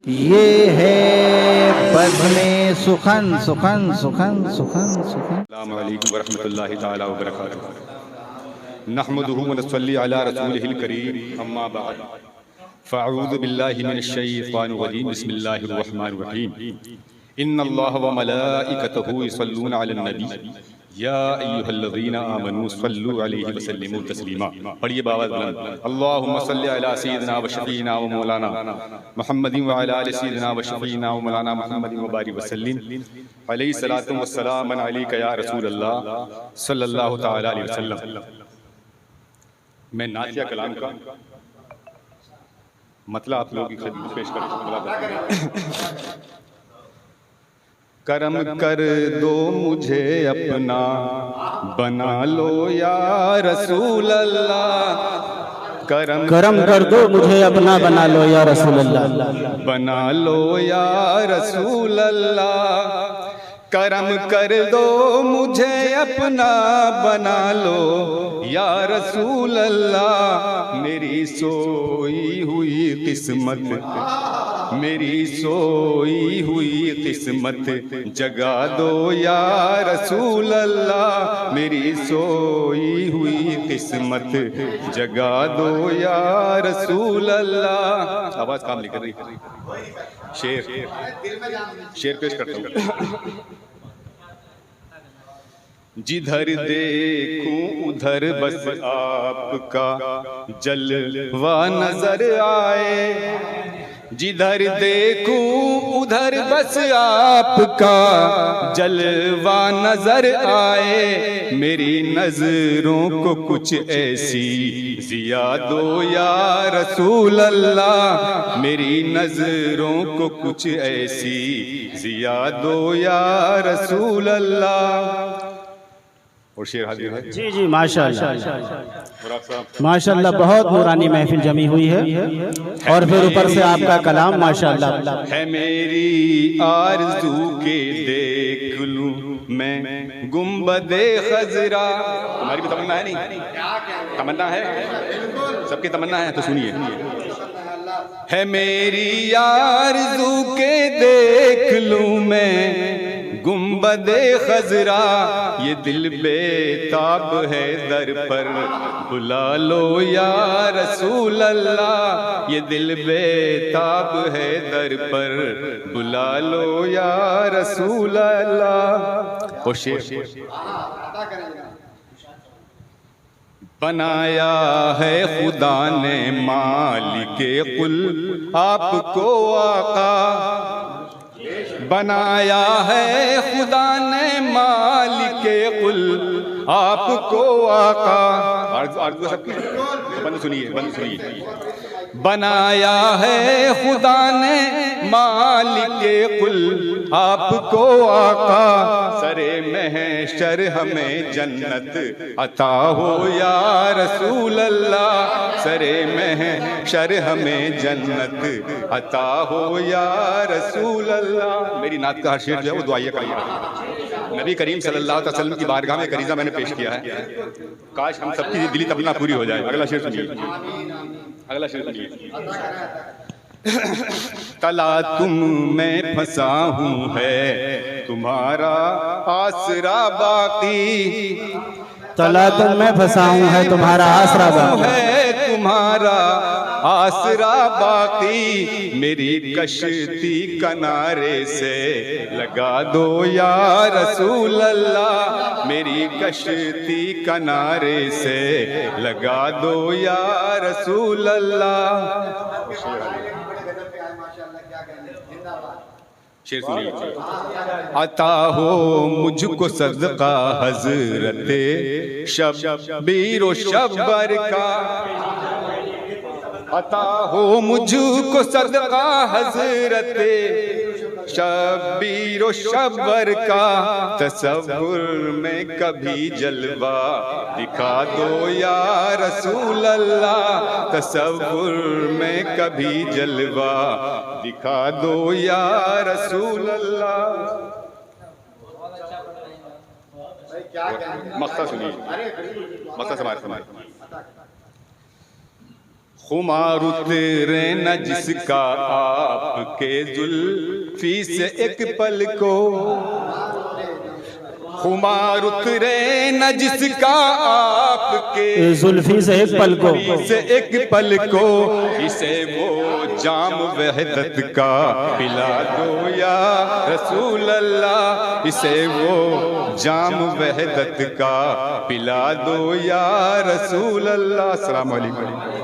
ये है बज़्म सुखन सुखन सुखन सुखन सुखन। अस्सलामु अलैकुम वरहमतुल्लाहि ताला वबरकातुहू। नहमदुहु व नसल्ली अला रसूलिहिल करीम, अम्मा बाद। फ़अऊज़ु बिल्लाहि मिनश शैतानिर रजीम, बिस्मिल्लाहिर रहमानिर रहीम। इन्नल्लाह व मलाइकतहु युसल्लूना अलन नबी या अय्युहल्लज़ीना आमनू सल्लु अलैहि व सल्लिमू तस्लीमा। पढ़िए बावत बुलंद, अल्लाहुम्मा सल्लि अला सय्यिदिना व शफ़ीना व मौलाना मुहम्मदिन व अला आलि सय्यिदिना व शफ़ीना व मौलाना मुहम्मदिन व बारिक व सल्लिम अलैहि सलातु व सलाम अलैका या रसूलल्लाह सल्लल्लाहु तआला अलैहि वसल्लम। मैं नातिया कलाम का मतलब आप लोगों की खिदमत पेश करूँ। करम कर दो मुझे अपना बना लो या रसूल अल्लाह। करम कर दो मुझे अपना बना लो या रसूल अल्लाह। बना लो या रसूल अल्लाह। करम कर दो मुझे अपना बना लो या रसूल अल्लाह। मेरी सोई हुई किस्मत, मेरी सोई हुई किस्मत जगा दो या रसूल अल्लाह। मेरी सोई हुई किस्मत जगा दो या रसूल अल्लाह। आवाज काम नहीं कर रही। शेर पेश करता हूँ। जिधर देखूं उधर बस आपका जलवा नजर आए। जिधर देखूं उधर बस आपका जलवा नजर आए। मेरी नजरों को कुछ ऐसी जिया दो या रसूल अल्लाह। मेरी नजरों को कुछ ऐसी जिया दो या रसूल अल्लाह। और शेर हाजिर है। जी जी माशाअल्लाह माशाअल्लाह, बहुत नूरानी महफिल जमी हुई है। और फिर ऊपर से आपका कलाम माशाअल्लाह है। मेरी आरज़ू के देख लूं मैं गुंबदे खजरा। तुम्हारी भी तमन्ना है? नहीं तमन्ना है, सबकी तमन्ना है, तो सुनिए। है मेरी आरज़ू के देख लूं मैं गुंबदे खजरा। ये दिल बेताब है दर पर बुला लो या रसूल अल्लाह। ये दिल बेताब है दर पर बुला लो या रसूल अल्लाह। और शेर बनाया है खुदा ने मालिके कुल आपको आका। बनाया है खुदा ने मालिके कुल आपको आका। बंद सुनिए, बंद सुनिए। बनाया है खुदा ने मालिके कुल आपको आका। सरे महशर हमें जन्नत अता हो या रसूल अल्लाह। सरे महशर हमें जन्नत अता हो या रसूल अल्लाह। मेरी नात का हर शेर जो है वो दुआइया करिए। नबी करीम सल्लल्लाहु अलैहि वसल्लम की बारगाह में करीजा मैंने पेश किया है। काश हम सबकी दिली तमन्ना पूरी हो जाए। अगला शेर सुनिए, अगला शेर सुनिए। तला तुम मैं फंसा हूँ है तुम्हारा आसरा बाकी। तला तुम मैं फंसा हूँ है तुम्हारा आसरा बाकी। है तुम्हारा आसरा बाकी। मेरी कश्ती किनारे से लगा दो या रसूल अल्लाह। मेरी कश्ती किनारे से लगा दो या रसूल अल्लाह। शेर सुनिए। अता हो मुझको सदका हजरते शब्बीर व शब्बर का। अता हो मुझको सदका हजरते शब्बीर व शब्बर का। तसव्वुर में कभी जलवा दिखा दो या रसूल अल्लाह। तसव्वुर में कभी जलवा दिखा दो या रसूल अल्लाह। मक्ता सुनिए, मक्ता समाज। खुमार उतरे न जिसका आपके जुल्फी से एक पल को, खुमार उतरे न जिसका आपके जुल्फी से एक पल को, से एक पल को, इसे वो जाम वहदत का पिला दो या रसूल अल्लाह, इसे वो जाम वहदत का पिला दो या रसूल अल्लाह। अस्सलाम वालेकुम।